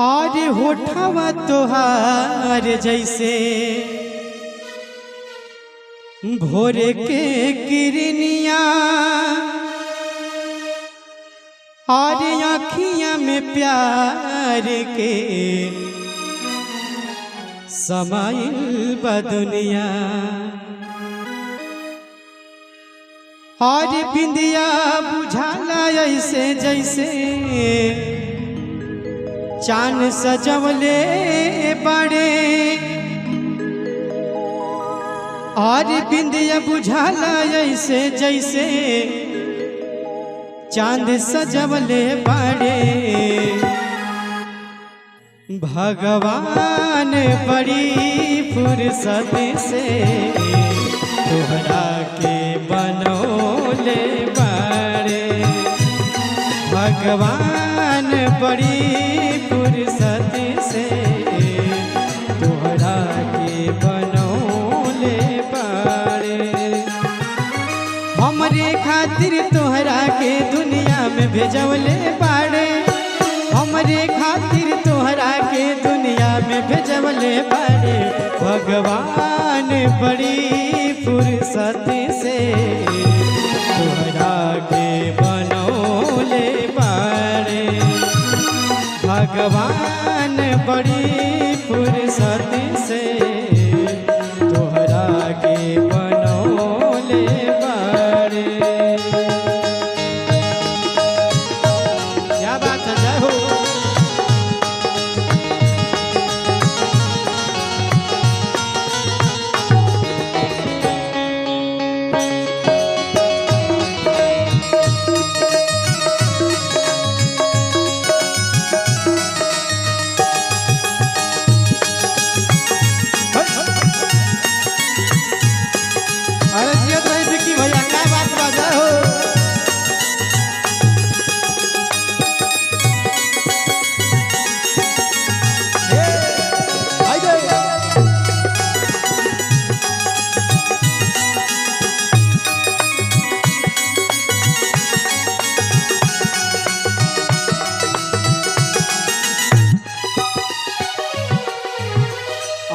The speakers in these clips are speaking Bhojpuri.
और होठवा तोहार जैसे भोर के किरनिया और आँखियाँ में प्यार के समाइल बदुनिया और बिंदिया बुझाला ऐसे जैसे चांद सजवले बड़े और बिंदिया बुझाला ऐसे जैसे चांद सजवले बड़े भगवान बड़ी फुर्सत से तोहरा के बनौले बड़े भगवान बड़ी फुर्सत से तोहरा के बनौले बड़े हमरे खातिर तोहरा के दुनिया में भेजवले बाड़े हमरे खातिर तोहरा के दुनिया में भेजवले बाड़े भगवान बड़ी फुर्सत से तोहरा के बनौले बाड़े भगवान बड़ी फुर्सत से तोहरा के बनौले बाड़े। क्या बात है, जय हो।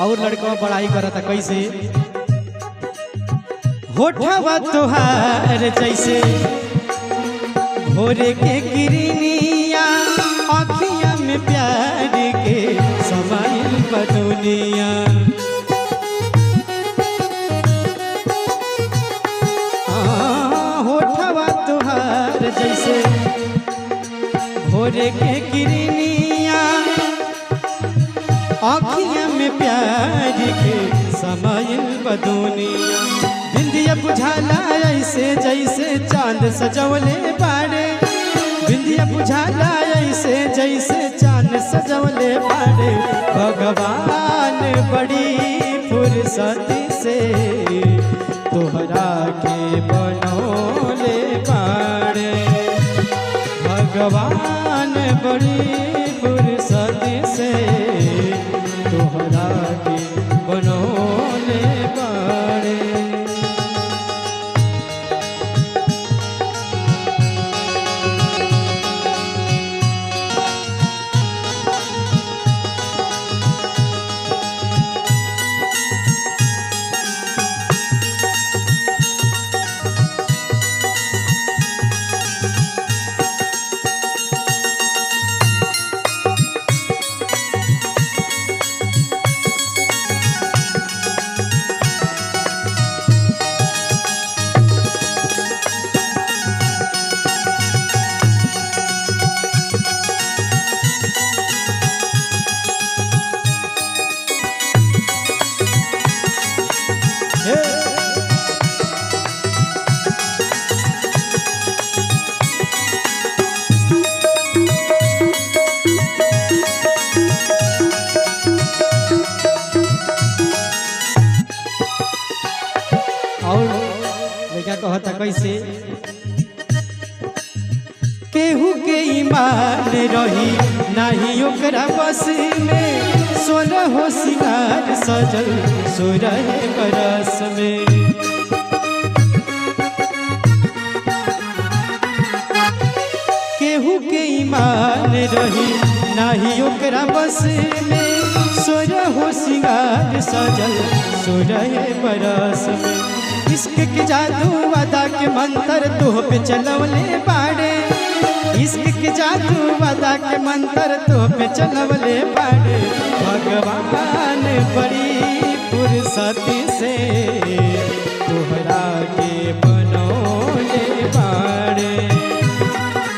और लड़का पढ़ाई करता कैसे होठवा तोहार जैसे भोरे के किरनिया आँखिया में प्यार के समाइल बदुनिया होठवा तोहार जैसे भोरे के किरनिया आँखियाँ में प्यार के समाइल बदुनिया बिंदिया बुझाला ऐसे जैसे चांद सजवले बाड़े बिंदिया बुझाला ऐसे जैसे चांद सजवले बाड़े भगवान बड़ी फुर्सत से तोहरा के बनौले बाड़े भगवान बड़ी फुर्सत से तोहरा के बनौले बाड़े। कहता कैसे केहू के ईमान रही नहीं ओकरा बस में सोलह हो सिंगार सजल सोरह बरस में केहू के ईमान रही नाही ओकरा बस में सोरा हो सिंगार सजल सोरहे बरस में। इश्क के जादू अदा के मंत्र तोह पे चलवले बाड़े, इश्क के जादू अदा के मंत्र तोह पे चलवले बाड़े। भगवान बड़ी फुर्सती से तोहरा के बनौले बाड़े,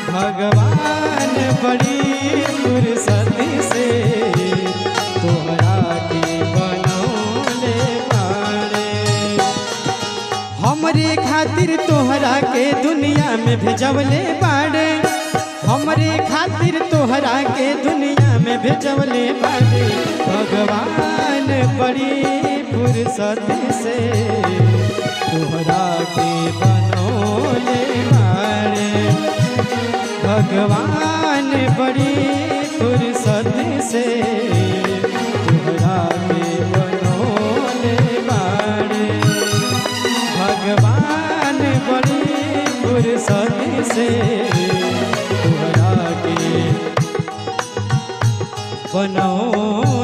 भगवान बड़ी फुर्सती से तोहरा के बनौले बाड़े। हमरे खातिर तोहरा के दुनिया में भेजवले बाड़े, हमरे खातिर तोहरा के दुनिया में भेजवले बाड़े। भगवान बड़ी फुर्सती से तोहरा के बनौले बाड़े, भगवान बड़ी फुर्सती से तोहरा के बनौले बाड़े, भगवान बड़ी फुर्सती से तोहरा के बनौले